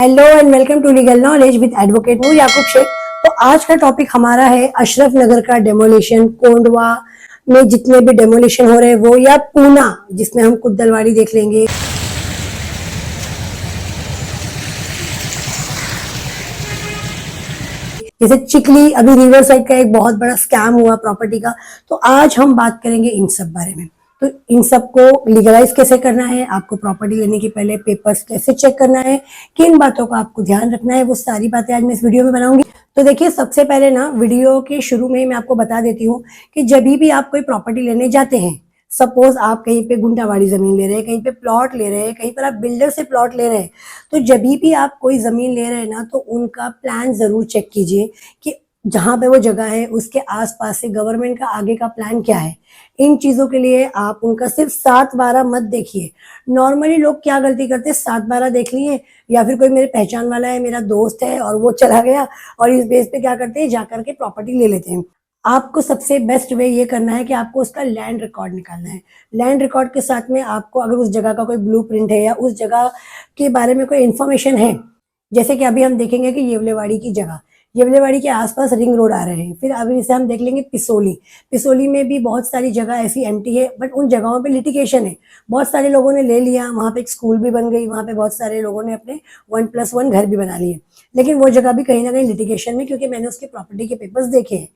Hello and welcome to legal knowledge with advocate Noor Yakub Shaikh. तो आज का टॉपिक हमारा है अशरफ नगर का डेमोलिशन। कोंडवा में जितने भी डेमोलिशन हो रहे हैं वो, या पूना जिसमें हम कुद्दलवाड़ी देख लेंगे, जैसे चिकली अभी रिवर साइड का एक बहुत बड़ा स्कैम हुआ प्रॉपर्टी का। तो आज हम बात करेंगे इन सब बारे में। तो इन सबको लीगलाइज कैसे करना है, आपको प्रॉपर्टी लेने के पहले पेपर्स कैसे चेक करना है, किन बातों का आपको ध्यान रखना है, वो सारी बातें आज मैं इस वीडियो में बनाऊंगी। तो देखिए, सबसे पहले ना वीडियो के शुरू में ही मैं आपको बता देती हूँ कि जब भी आप कोई प्रॉपर्टी लेने जाते हैं, सपोज आप कहीं पे गुंटावाड़ी जमीन ले रहे हैं, कहीं पे प्लॉट ले रहे हैं, कहीं पर आप बिल्डर से प्लॉट ले रहे हैं, तो जब भी आप कोई जमीन ले रहे हैं ना, तो उनका प्लान जरूर चेक कीजिए कि जहां पे वो जगह है उसके आसपास से गवर्नमेंट का आगे का प्लान क्या है। इन चीजों के लिए आप उनका सिर्फ 7-12 मत देखिए। नॉर्मली लोग क्या गलती करते हैं, 7-12 देख लिए, या फिर कोई मेरे पहचान वाला है, मेरा दोस्त है और वो चला गया, और इस बेस पे क्या करते हैं, जाकर के प्रॉपर्टी ले लेते हैं। आपको सबसे बेस्ट वे ये करना है कि आपको उसका लैंड रिकॉर्ड निकालना है। लैंड रिकॉर्ड के साथ में आपको अगर उस जगह का कोई ब्लूप्रिंट है या उस जगह के बारे में कोई इन्फॉर्मेशन है, जैसे कि अभी हम देखेंगे कि येवलेवाड़ी की जगह, येवलेवाड़ी के आसपास रिंग रोड आ रहे हैं। फिर अभी जैसे हम देख लेंगे पिसोली, पिसोली में भी बहुत सारी जगह ऐसी एम्प्टी है, बट उन जगहों पे लिटिगेशन है। बहुत सारे लोगों ने ले लिया, वहाँ पे एक स्कूल भी बन गई, वहाँ पे बहुत सारे लोगों ने अपने 1+1 घर भी बना लिए, लेकिन वो जगह भी कहीं ना कहीं लिटिगेशन में, क्योंकि मैंने उसके प्रॉपर्टी के पेपर्स देखे हैं।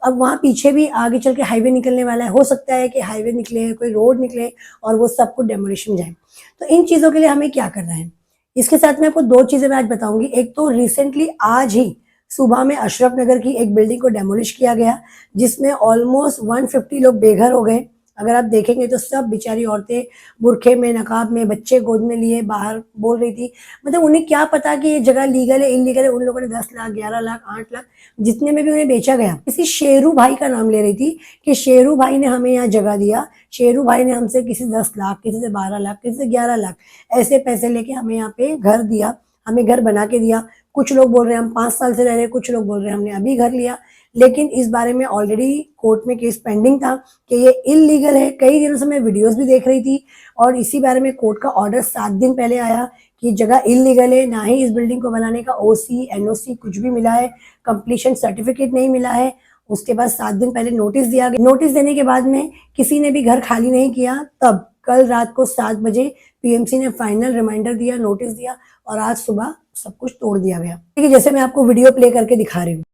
अब वहाँ पीछे भी आगे चल के हाईवे निकलने वाला है, हो सकता है कि हाईवे निकले, कोई रोड निकले और वो सब कुछ डेमोलिशन जाए। तो इन चीज़ों के लिए हमें क्या करना है, इसके साथ में आपको 2 चीज़ें मैं आज बताऊंगी। एक तो रिसेंटली आज ही सुबह में अशरफ नगर की एक बिल्डिंग को डेमोलिश किया गया, जिसमें ऑलमोस्ट 150 लोग बेघर हो गए। अगर आप देखेंगे तो सब बेचारी औरतें बुरखे में, नकाब में, बच्चे गोद में लिए बाहर बोल रही थी। मतलब उन्हें क्या पता कि ये जगह लीगल है इलीगल है। उन लोगों ने 10 लाख, 11 लाख, 8 लाख, जितने में भी उन्हें बेचा गया। किसी शेरू भाई का नाम ले रही थी कि शेरू भाई ने हमें यहाँ जगह दिया, शेरू भाई ने हमसे किसी 10 लाख, किसी से 12 लाख, किसी से 11 लाख ऐसे पैसे लेके हमें यहाँ पे घर दिया, हमें घर बना के दिया। कुछ लोग बोल रहे हैं हम 5 साल से रह रहे हैं, कुछ लोग बोल रहे हैं हमने अभी घर लिया। लेकिन इस बारे में ऑलरेडी कोर्ट में केस पेंडिंग था कि ये इलीगल है। कई दिनों से मैं वीडियोस भी देख रही थी, और इसी बारे में कोर्ट का ऑर्डर 7 दिन पहले आया कि जगह इलीगल है। ना ही इस बिल्डिंग को बनाने का OC, NOC कुछ भी मिला है, कंप्लीशन सर्टिफिकेट नहीं मिला है। उसके बाद 7 दिन पहले नोटिस दिया गया। नोटिस देने के बाद में किसी ने भी घर खाली नहीं किया। तब कल रात को 7 बजे PMC ने फाइनल रिमाइंडर दिया, नोटिस दिया, और आज सुबह सब कुछ तोड़ दिया गया। ठीक है, जैसे मैं आपको वीडियो प्ले करके दिखा रही हूँ।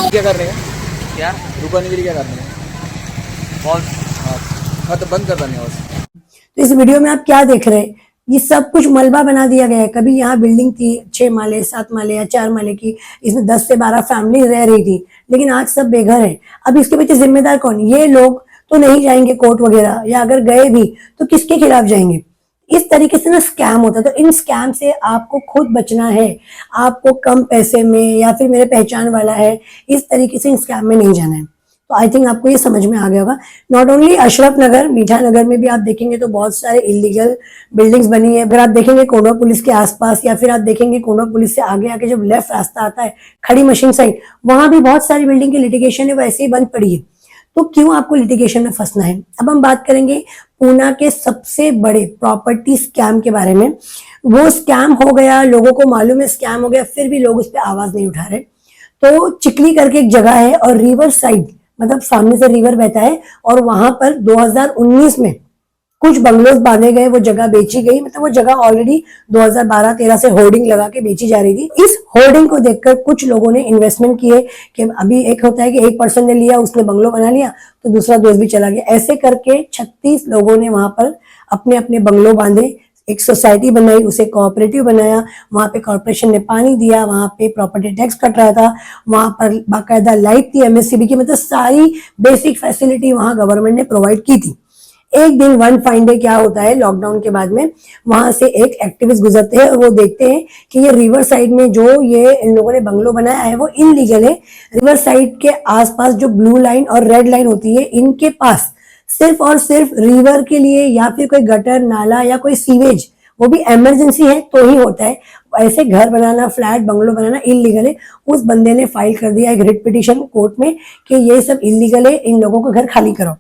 क्या कर रहे हैं, क्या रुकानीगिरी क्या कर रहे हैं? कौन? हाँ तो बंद कर देंगे बस। तो इस वीडियो में आप क्या देख रहे हैं, ये सब कुछ मलबा बना दिया गया है। कभी यहाँ बिल्डिंग थी 6 माले, 7 माले या 4 माले की, इसमें 10 से 12 फैमिली रह रही थी, लेकिन आज सब बेघर है। अब इसके पीछे जिम्मेदार कौन? ये लोग तो नहीं जाएंगे कोर्ट वगैरह, या अगर गए भी तो किसके खिलाफ जाएंगे? इस तरीके से ना स्कैम होता है। तो इन स्कैम से आपको खुद बचना है। आपको कम पैसे में, या फिर मेरे पहचान वाला है, इस तरीके से इन स्कैम में नहीं जाना है। तो आई थिंक आपको ये समझ में आ गया होगा। नॉट ओनली अशरफ नगर, मीठा नगर में भी आप देखेंगे तो बहुत सारे इलीगल बिल्डिंग्स बनी है। अगर आप देखेंगे कोंडवा पुलिस के आसपास, या फिर आप देखेंगे कोंडवा पुलिस से आगे आके जब लेफ्ट रास्ता आता है खड़ी मशीन साइड, वहां भी बहुत सारी बिल्डिंग की लिटिगेशन है, वो ऐसे ही बंद पड़ी है। तो क्यों आपको लिटिगेशन में फंसना है? अब हम बात करेंगे पूना के सबसे बड़े प्रॉपर्टी स्कैम के बारे में। वो स्कैम हो गया, लोगों को मालूम है स्कैम हो गया, फिर भी लोग उस पर आवाज नहीं उठा रहे। तो चिकली करके एक जगह है, और रिवर साइड, मतलब सामने से रिवर बहता है, और वहां पर 2019 में कुछ बंगलोज बांधे गए, वो जगह बेची गई। मतलब वो जगह ऑलरेडी 2012-13 से होर्डिंग लगा के बेची जा रही थी। इस होर्डिंग को देखकर कुछ लोगों ने इन्वेस्टमेंट किए कि अभी एक होता है कि एक पर्सन ने लिया, उसने बंगलो बना लिया, तो दूसरा दोस्त भी चला गया। ऐसे करके 36 लोगों ने वहां पर अपने अपने बंगलो बांधे, एक सोसाइटी बनाई, उसे कोऑपरेटिव बनाया। वहां पे कॉर्पोरेशन ने पानी दिया, वहां पे प्रॉपर्टी टैक्स कट रहा था, वहां पर बाकायदा लाइट थी MSCB की, मतलब सारी बेसिक फैसिलिटी वहां गवर्नमेंट ने प्रोवाइड की थी। एक दिन वन फाइन डे क्या होता है लॉकडाउन के बाद में, वहां से एक एक्टिविस्ट गुजरते हैं और वो देखते हैं कि ये रिवर साइड में जो ये इन लोगों ने बंगलो बनाया है वो इनलीगल है। रिवर साइड के आसपास जो ब्लू लाइन और रेड लाइन होती है, इनके पास सिर्फ और सिर्फ रिवर के लिए या फिर कोई गटर नाला या कोई सीवेज, वो भी इमरजेंसी है तो ही होता है। ऐसे घर बनाना, फ्लैट बंगलो बनाना इलीगल है। उस बंदे ने फाइल कर दिया एक रिट पिटीशन कोर्ट में कि ये सब इलीगल है, इन लोगों को घर खाली करो।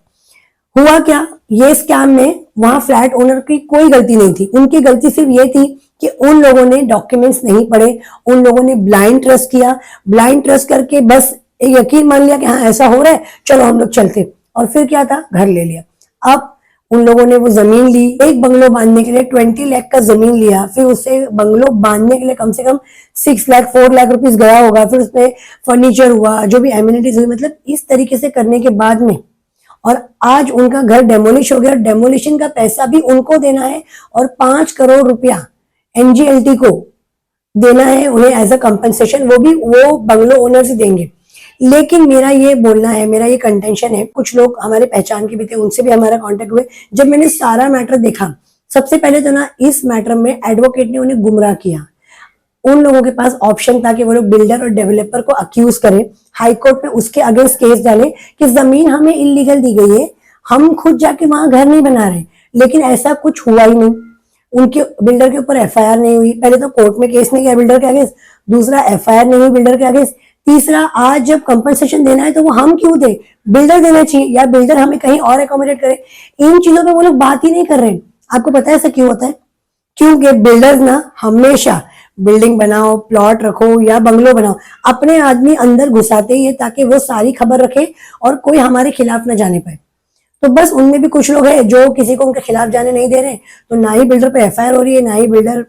हुआ क्या, ये स्कैम में वहां फ्लैट ओनर की कोई गलती नहीं थी। उनकी गलती सिर्फ ये थी कि उन लोगों ने डॉक्यूमेंट्स नहीं पढ़े, उन लोगों ने ब्लाइंड ट्रस्ट किया। ब्लाइंड ट्रस्ट करके बस यकीन मान लिया कि हाँ ऐसा हो रहा है, चलो हम लोग चलते, और फिर क्या था, घर ले लिया। अब उन लोगों ने वो जमीन ली, एक बंगलो बांधने के लिए 20 लाख का जमीन लिया, फिर उससे बंगलो बांधने के लिए कम से कम 6 लाख 4 लाख रुपीस गया होगा, फिर उसमें फर्नीचर हुआ, जो भी एमिनिटीज हुई, मतलब इस तरीके से करने के बाद में, और आज उनका घर डेमोलिश हो गया। डेमोलिशन का पैसा भी उनको देना है और 5 करोड़ रुपया एनजीएलटी को देना है उन्हें एज अ कंपनसेशन, वो भी वो बंगलो ओनर से देंगे। लेकिन मेरा ये बोलना है, मेरा ये कंटेंशन है, कुछ लोग हमारे पहचान के भी थे, उनसे भी हमारा कांटेक्ट हुए। जब मैंने सारा मैटर देखा, सबसे पहले तो ना इस मैटर में एडवोकेट ने उन्हें गुमराह किया। उन लोगों के पास ऑप्शन था कि वो लोग बिल्डर और डेवलपर को अक्यूज करें, हाई कोर्ट में उसके अगेंस्ट केस डाले कि जमीन हमें इलीगल दी गई है, हम खुद जाके वहां घर नहीं बना रहे। लेकिन ऐसा कुछ हुआ ही नहीं। उनके बिल्डर के ऊपर एफआईआर नहीं हुई। पहले तो कोर्ट में केस नहीं किया बिल्डर के अगेंस्ट, दूसरा एफआईआर नहीं हुई बिल्डर के अगेंस्ट, तीसरा आज जब कंपनसेशन देना है तो वो हम क्यों दे, बिल्डर देना चाहिए या बिल्डर हमें कहीं और एकोमोडेट करे। इन चीजों पे वो लोग बात ही नहीं कर रहे। आपको पता है ऐसा क्यों होता है? क्योंकि बिल्डर्स ना हमेशा बिल्डिंग बनाओ, प्लॉट रखो या बंगलो बनाओ, अपने आदमी अंदर घुसाते ही है ताकि वो सारी खबर रखे और कोई हमारे खिलाफ ना जाने पाए। तो बस उनमें भी कुछ लोग हैं जो किसी को उनके खिलाफ जाने नहीं दे रहे, तो ना ही बिल्डर पे एफआईआर हो रही है, ना ही बिल्डर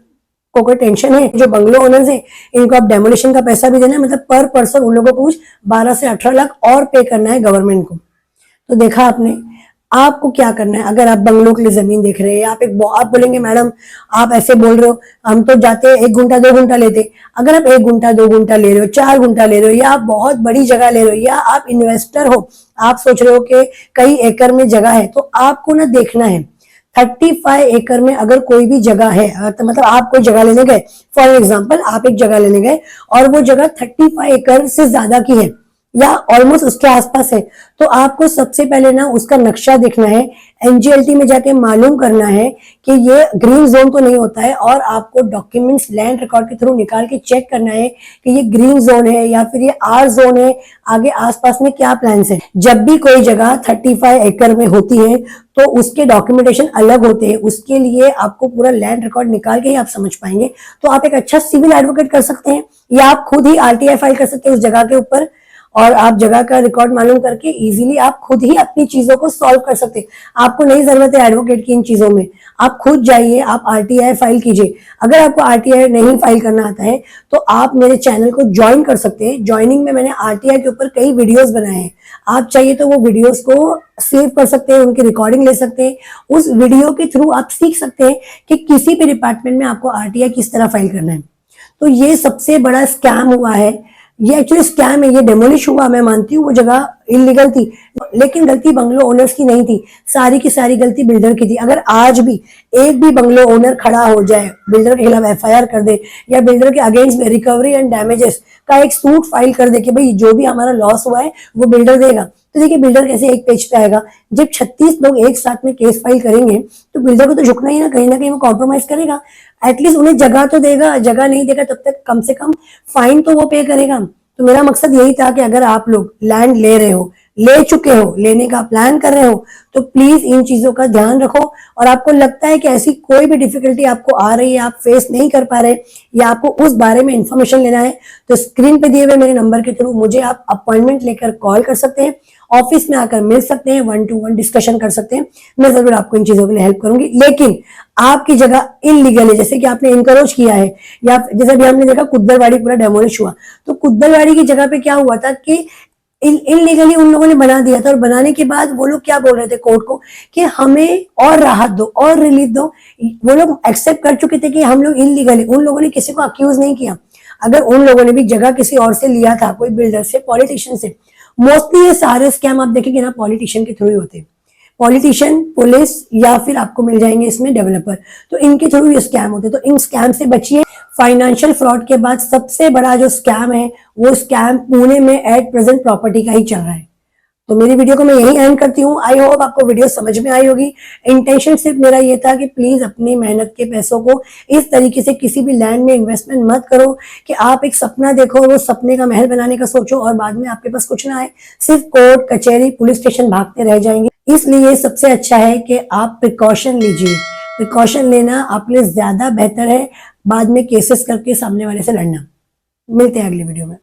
को कोई टेंशन है। जो बंगलो ओनर्स है इनको अब डेमोलिशन का पैसा भी देना है, मतलब पर पर्सन उन लोगों को कुछ 12 से 18 लाख और पे करना है गवर्नमेंट को। तो देखा आपने, आपको क्या करना है। अगर आप बंगलों के लिए जमीन देख रहे हैं, आप बोलेंगे मैडम आप ऐसे बोल रहे हो, हम तो जाते 1 घंटा 2 घंटा लेते। अगर आप 1 घंटा 2 घंटा ले रहे हो, 4 घंटा ले रहे हो, या आप बहुत बड़ी जगह ले रहे हो, या आप इन्वेस्टर हो, आप सोच रहे हो कि कई एकड़ में जगह है, तो आपको ना देखना है 35 एकड़ में अगर कोई भी जगह है, तो मतलब आप कोई जगह लेने गए, फॉर एग्जाम्पल आप एक जगह लेने गए और वो जगह 35 एकड़ से ज्यादा की है या ऑलमोस्ट उसके आसपास है, तो आपको सबसे पहले ना उसका नक्शा देखना है, एनजीएलटी में जाके मालूम करना है कि ये ग्रीन जोन तो नहीं होता है, और आपको डॉक्यूमेंट्स लैंड रिकॉर्ड के थ्रू निकाल के चेक करना है कि ये ग्रीन जोन है या फिर ये आर जोन है, आगे आसपास में क्या प्लान्स है। जब भी कोई जगह 35 एकड़ में होती है तो उसके डॉक्यूमेंटेशन अलग होते हैं, उसके लिए आपको पूरा लैंड रिकॉर्ड निकाल के ही आप समझ पाएंगे। तो आप एक अच्छा सिविल एडवोकेट कर सकते हैं या आप खुद ही आरटीआई फाइल कर सकते हैं उस जगह के ऊपर, और आप जगह का रिकॉर्ड मालूम करके इजीली आप खुद ही अपनी चीजों को सॉल्व कर सकते हैं। आपको नहीं जरूरत है एडवोकेट की इन चीजों में, आप खुद जाइए, आप आरटीआई फाइल कीजिए। अगर आपको आरटीआई नहीं फाइल करना आता है तो आप मेरे चैनल को ज्वाइन कर सकते हैं। ज्वाइनिंग में मैंने आरटीआई के ऊपर कई वीडियोस बनाए हैं, आप चाहिए तो वो वीडियोस को सेव कर सकते हैं, उनकी रिकॉर्डिंग ले सकते हैं। उस वीडियो के थ्रू आप सीख सकते हैं कि किसी भी डिपार्टमेंट में आपको आरटीआई किस तरह फाइल करना है। तो ये सबसे बड़ा स्कैम हुआ है, ये एक्चुअली स्कैम है, ये डेमोलिश हुआ, मैं मानती हूँ वो जगह इलीगल थी, लेकिन गलती बंगलो ओनर्स की नहीं थी, सारी की सारी गलती बिल्डर की थी। अगर आज भी एक भी बंगलो ओनर खड़ा हो जाए, बिल्डर के खिलाफ एफआईआर कर दे या बिल्डर के अगेंस्ट में रिकवरी एंड डैमेजेस का एक सूट फाइल कर दे कि भाई जो भी हमारा लॉस हुआ है वो बिल्डर देगा, तो देखिए बिल्डर कैसे एक पेज पे आएगा। जब 36 लोग एक साथ में केस फाइल करेंगे तो बिल्डर को तो झुकना ही ना कहीं वो कॉम्प्रोमाइज करेगा। एटलीस्ट उन्हें जगह तो देगा, जगह नहीं देगा तब तक कम से कम फाइन तो वो पे करेगा। तो मेरा मकसद यही था कि अगर आप लोग लैंड ले रहे हो, ले चुके हो, लेने का प्लान कर रहे हो, तो प्लीज इन चीजों का ध्यान रखो। और आपको लगता है कि ऐसी कोई भी डिफिकल्टी आपको आ रही है, आप फेस नहीं कर पा रहे या आपको उस बारे में इंफॉर्मेशन लेना है, तो स्क्रीन पे दिए हुए मेरे नंबर के थ्रू मुझे आप अपॉइंटमेंट लेकर कॉल कर सकते हैं, ऑफिस में आकर मिल सकते हैं, 1-to-1 डिस्कशन कर सकते हैं। मैं जरूर आपको इन चीजों के लिए हेल्प करूंगी। लेकिन आपकी जगह इलीगल है, जैसे कि आपने इंकरेज किया है, या जैसे भी हमने देखा कुद्दरवाड़ी पूरा डेमोलिश हुआ, तो कुद्दरवाड़ी की जगह पे क्या हुआ था कि इलीगली उन लोगों ने बना दिया था, और बनाने के बाद वो लोग क्या बोल रहे थे कोर्ट को कि हमें और राहत दो और रिलीफ दो। वो लोग एक्सेप्ट कर चुके थे कि हम लोग इलीगल है, उन लोगों ने किसी को अक्यूज नहीं किया। अगर उन लोगों ने भी जगह किसी और से लिया था, कोई बिल्डर से, पॉलिटिशियन से, मोस्टली ये सारे स्कैम आप देखेंगे ना पॉलिटिशियन के थ्रू ही होते हैं। पॉलिटिशियन, पुलिस या फिर आपको मिल जाएंगे इसमें डेवलपर। तो इनके थ्रू ये स्कैम होते हैं, तो इन स्कैम से बचिए। फाइनेंशियल फ्रॉड के बाद सबसे बड़ा जो स्कैम है वो स्कैम पुणे में एट प्रेजेंट प्रॉपर्टी का ही चल रहा है। तो मेरी वीडियो को मैं यही एंड करती हूँ। आई होप आपको वीडियो समझ में आई होगी। इंटेंशन सिर्फ मेरा ये था कि प्लीज अपनी मेहनत के पैसों को इस तरीके से किसी भी लैंड में इन्वेस्टमेंट मत करो कि आप एक सपना देखो, वो सपने का महल बनाने का सोचो और बाद में आपके पास कुछ ना आए, सिर्फ कोर्ट कचहरी पुलिस स्टेशन भागते रह जाएंगे। इसलिए सबसे अच्छा है कि आप प्रिकॉशन लीजिए। प्रिकॉशन लेना आपके लिए ज्यादा बेहतर है बाद में केसेस करके सामने वाले से लड़ना। मिलते हैं अगली वीडियो में।